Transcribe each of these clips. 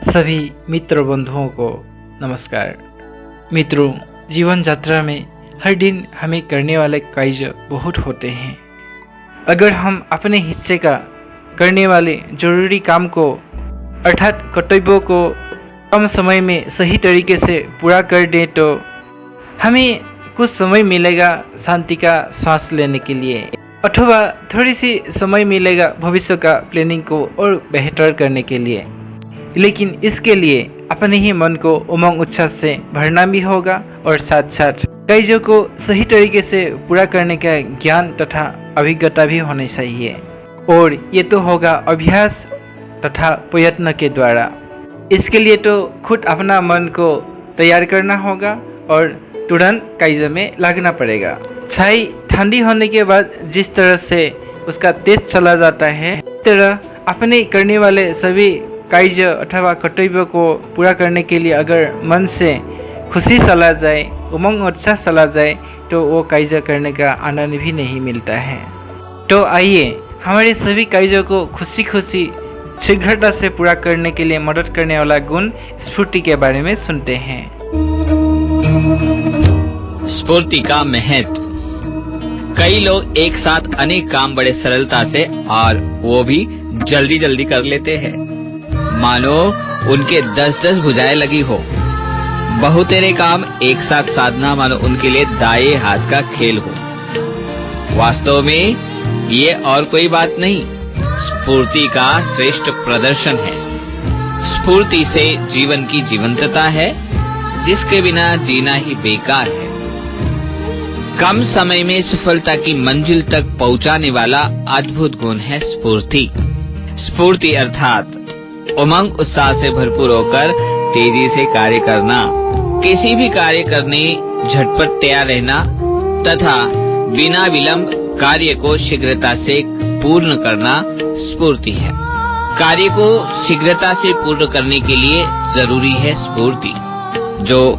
सभी मित्र बंधुओं को नमस्कार। मित्रों, जीवन यात्रा में हर दिन हमें करने वाले कार्य बहुत होते हैं। अगर हम अपने हिस्से का करने वाले जरूरी काम को अर्थात कर्तव्यों को कम समय में सही तरीके से पूरा कर दें तो हमें कुछ समय मिलेगा शांति का सांस लेने के लिए, अथवा थोड़ी सी समय मिलेगा भविष्य का प्लानिंग को और बेहतर करने के लिए। लेकिन इसके लिए अपने ही मन को उमंग उत्साह से भरना भी होगा और साथ साथ कार्यों को सही तरीके से पूरा करने का ज्ञान तथा अभिज्ञता भी होनी चाहिए। और ये तो होगा अभ्यास तथा प्रयत्न के द्वारा। इसके लिए तो खुद अपना मन को तैयार करना होगा और तुरंत कार्य में लगना पड़ेगा। छाई ठंडी होने के बाद जिस तरह से उसका तेज चला जाता है, इस तरह अपने करने वाले सभी कार्य अथवा कर्तव्यों को पूरा करने के लिए अगर मन से खुशी चला जाए, उमंग उत्साह चला जाए, तो वो कार्य करने का आनंद भी नहीं मिलता है। तो आइए हमारे सभी कार्यों को खुशी खुशी शीघ्रता से पूरा करने के लिए मदद करने वाला गुण स्फूर्ति के बारे में सुनते हैं। स्फूर्ति का महत्व। कई लोग एक साथ अनेक काम बड़े सरलता से और वो भी जल्दी जल्दी कर लेते हैं, मानो उनके 10-10 भुजाएं लगी हो। बहुतेरे काम एक साथ साधना मानो उनके लिए दाएं हाथ का खेल हो। वास्तव में ये और कोई बात नहीं, स्फूर्ति का श्रेष्ठ प्रदर्शन है। स्फूर्ति से जीवन की जीवंतता है, जिसके बिना जीना ही बेकार है। कम समय में सफलता की मंजिल तक पहुंचाने वाला अद्भुत गुण है स्फूर्ति। स्फूर्ति अर्थात उमंग उत्साह से भरपूर होकर तेजी से कार्य करना, किसी भी कार्य करने झटपट तैयार रहना तथा बिना विलंब कार्य को शीघ्रता से पूर्ण करना स्फूर्ति है। कार्य को शीघ्रता से पूर्ण करने के लिए जरूरी है स्फूर्ति, जो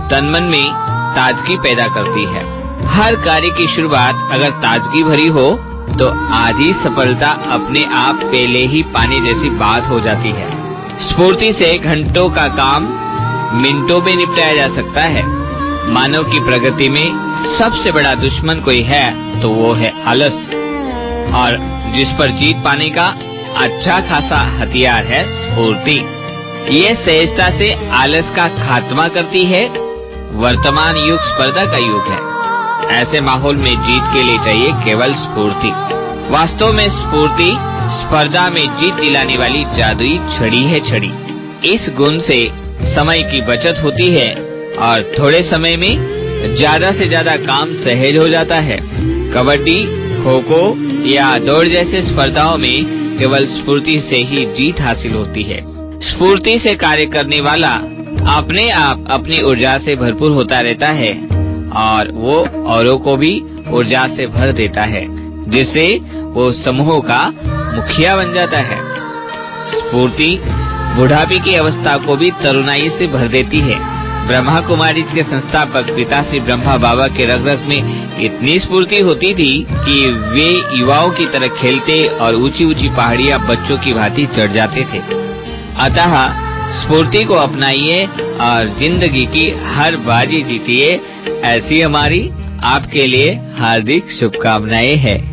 तन मन में ताजगी पैदा करती है। हर कार्य की शुरुआत अगर ताजगी भरी हो तो आधी सफलता अपने आप पहले ही पाने जैसी बात हो जाती है। स्फूर्ति से घंटों का काम मिनटों में निपटाया जा सकता है। मानव की प्रगति में सबसे बड़ा दुश्मन कोई है तो वो है आलस, और जिस पर जीत पाने का अच्छा खासा हथियार है स्फूर्ति। ये सहजता से आलस का खात्मा करती है। वर्तमान युग स्पर्धा का युग है। ऐसे माहौल में जीत के लिए चाहिए केवल स्फूर्ति। वास्तव में स्फूर्ति स्पर्धा में जीत दिलाने वाली जादुई छड़ी है। छड़ी इस गुण से समय की बचत होती है और थोड़े समय में ज्यादा से ज्यादा काम सहज हो जाता है। कबड्डी, खो-खो या दौड़ जैसे स्पर्धाओं में केवल स्फूर्ति से ही जीत हासिल होती है। स्फूर्ति से कार्य करने वाला अपने आप अपनी ऊर्जा से भरपूर होता रहता है और वो औरों को भी ऊर्जा से भर देता है, जिससे वो समूह का मुखिया बन जाता है। स्फूर्ति बुढ़ापे की अवस्था को भी तरुणाई से भर देती है। ब्रह्मा कुमारी के संस्थापक पिता श्री ब्रह्मा बाबा के रग-रग में इतनी स्फूर्ति होती थी कि वे युवाओं की तरह खेलते और ऊंची-ऊंची पहाड़ियां बच्चों की भांति चढ़ जाते थे। अतः स्फूर्ति को अपनाइए और जिंदगी की हर बाजी जीतिए। ऐसी हमारी आपके लिए हार्दिक शुभकामनाएं हैं।